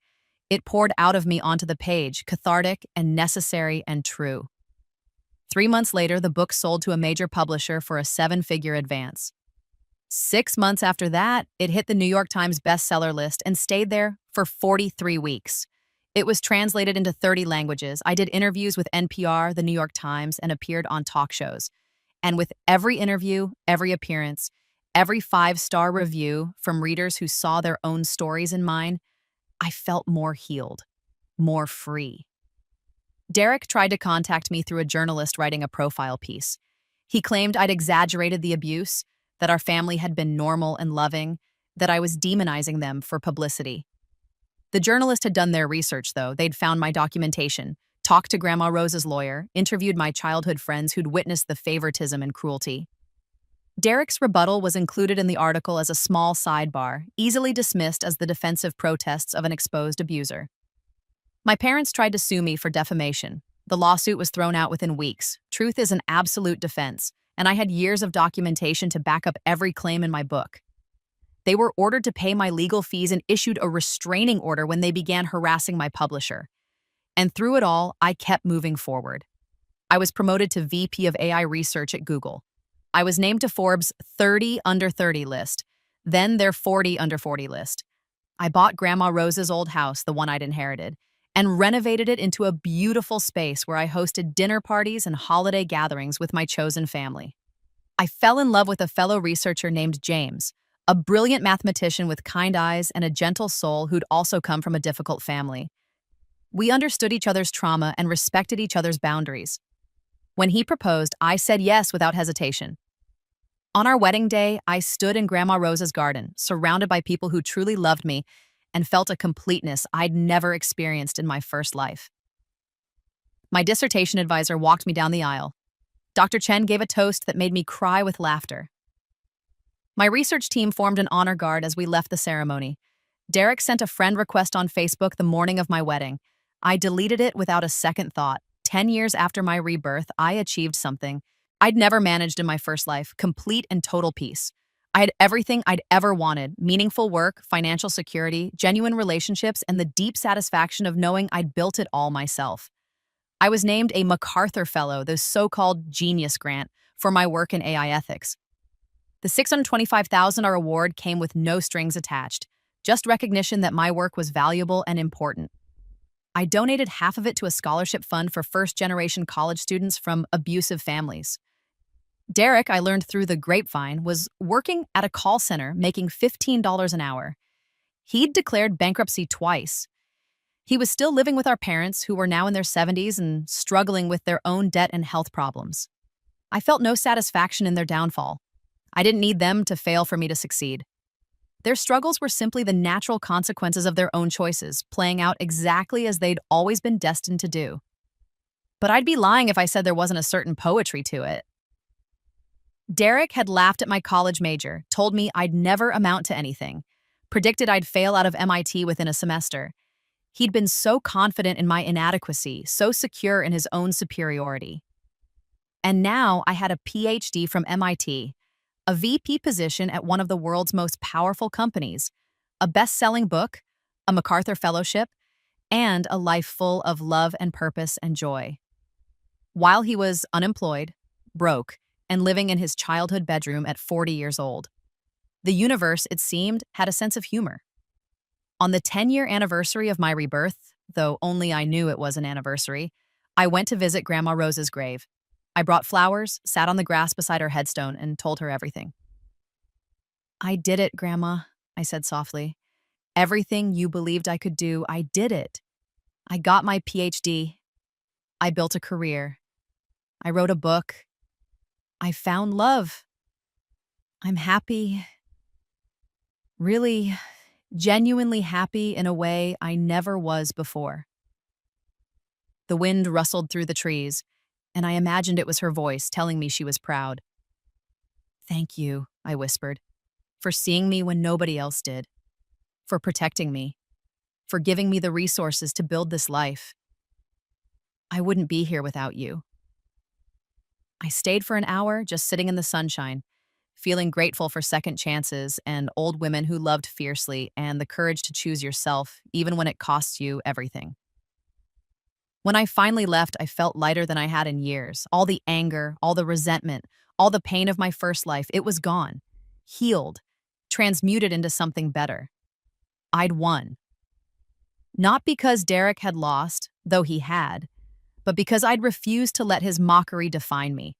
It poured out of me onto the page, cathartic and necessary and true. 3 months later, the book sold to a major publisher for a 7-figure advance. 6 months after that, it hit the New York Times bestseller list and stayed there for 43 weeks. It was translated into 30 languages. I did interviews with NPR, the New York Times, and appeared on talk shows. And with every interview, every appearance, every 5-star review from readers who saw their own stories in mine, I felt more healed, more free. Derek tried to contact me through a journalist writing a profile piece. He claimed I'd exaggerated the abuse, that our family had been normal and loving, that I was demonizing them for publicity. The journalist had done their research, though. They'd found my documentation, talked to Grandma Rose's lawyer, interviewed my childhood friends who'd witnessed the favoritism and cruelty. Derek's rebuttal was included in the article as a small sidebar, easily dismissed as the defensive protests of an exposed abuser. My parents tried to sue me for defamation. The lawsuit was thrown out within weeks. Truth is an absolute defense, and I had years of documentation to back up every claim in my book. They were ordered to pay my legal fees and issued a restraining order when they began harassing my publisher. And through it all, I kept moving forward. I was promoted to VP of AI research at Google. I was named to Forbes' 30 under 30 list, then their 40 under 40 list. I bought Grandma Rose's old house, the one I'd inherited, and renovated it into a beautiful space where I hosted dinner parties and holiday gatherings with my chosen family. I fell in love with a fellow researcher named James, a brilliant mathematician with kind eyes and a gentle soul who'd also come from a difficult family. We understood each other's trauma and respected each other's boundaries. When he proposed, I said yes without hesitation. On our wedding day, I stood in Grandma Rose's garden, surrounded by people who truly loved me and felt a completeness I'd never experienced in my first life. My dissertation advisor walked me down the aisle. Dr. Chen gave a toast that made me cry with laughter. My research team formed an honor guard as we left the ceremony. Derek sent a friend request on Facebook the morning of my wedding. I deleted it without a second thought. 10 years after my rebirth, I achieved something I'd never managed in my first life, complete and total peace. I had everything I'd ever wanted: meaningful work, financial security, genuine relationships, and the deep satisfaction of knowing I'd built it all myself. I was named a MacArthur Fellow, the so-called Genius Grant, for my work in AI ethics. The $625,000 award came with no strings attached, just recognition that my work was valuable and important. I donated half of it to a scholarship fund for first-generation college students from abusive families. Derek, I learned through the grapevine, was working at a call center making $15 an hour. He'd declared bankruptcy twice. He was still living with our parents, who were now in their 70s and struggling with their own debt and health problems. I felt no satisfaction in their downfall. I didn't need them to fail for me to succeed. Their struggles were simply the natural consequences of their own choices, playing out exactly as they'd always been destined to do. But I'd be lying if I said there wasn't a certain poetry to it. Derek had laughed at my college major, told me I'd never amount to anything, predicted I'd fail out of MIT within a semester. He'd been so confident in my inadequacy, so secure in his own superiority. And now I had a PhD from MIT, a VP position at one of the world's most powerful companies, a best-selling book, a MacArthur Fellowship, and a life full of love and purpose and joy. while he was unemployed, broke, and living in his childhood bedroom at 40 years old. The universe, it seemed, had a sense of humor. On the 10-year anniversary of my rebirth, though only I knew it was an anniversary, I went to visit Grandma Rose's grave. I brought flowers, sat on the grass beside her headstone, and told her everything. "I did it, Grandma," I said softly. "Everything you believed I could do, I did it. I got my PhD. I built a career. I wrote a book. I found love. I'm happy. Really, genuinely happy in a way I never was before." The wind rustled through the trees, and I imagined it was her voice telling me she was proud. "Thank you," I whispered, "for seeing me when nobody else did, for protecting me, for giving me the resources to build this life. I wouldn't be here without you." I stayed for an hour, just sitting in the sunshine, feeling grateful for second chances and old women who loved fiercely and the courage to choose yourself, even when it costs you everything. When I finally left, I felt lighter than I had in years. All the anger, all the resentment, all the pain of my first life, it was gone, healed, transmuted into something better. I'd won. Not because Derek had lost, though he had, but because I'd refused to let his mockery define me.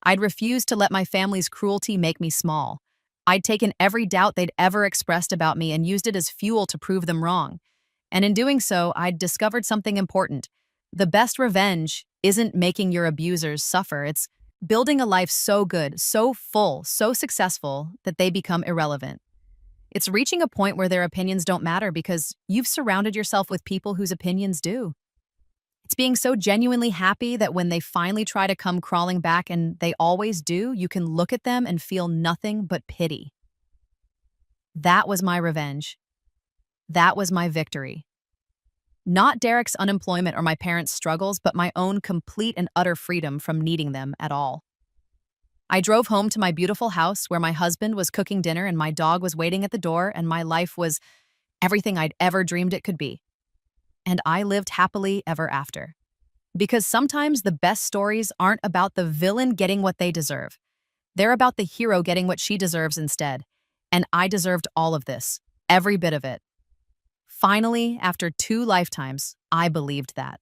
I'd refused to let my family's cruelty make me small. I'd taken every doubt they'd ever expressed about me and used it as fuel to prove them wrong. And in doing so, I'd discovered something important. The best revenge isn't making your abusers suffer. It's building a life so good, so full, so successful that they become irrelevant. It's reaching a point where their opinions don't matter because you've surrounded yourself with people whose opinions do. It's being so genuinely happy that when they finally try to come crawling back, and they always do, you can look at them and feel nothing but pity. That was my revenge. That was my victory. Not Derek's unemployment or my parents' struggles, but my own complete and utter freedom from needing them at all. I drove home to my beautiful house where my husband was cooking dinner and my dog was waiting at the door, and my life was everything I'd ever dreamed it could be. And I lived happily ever after. Because sometimes the best stories aren't about the villain getting what they deserve. They're about the hero getting what she deserves instead. And I deserved all of this, every bit of it. Finally, after 2 lifetimes, I believed that.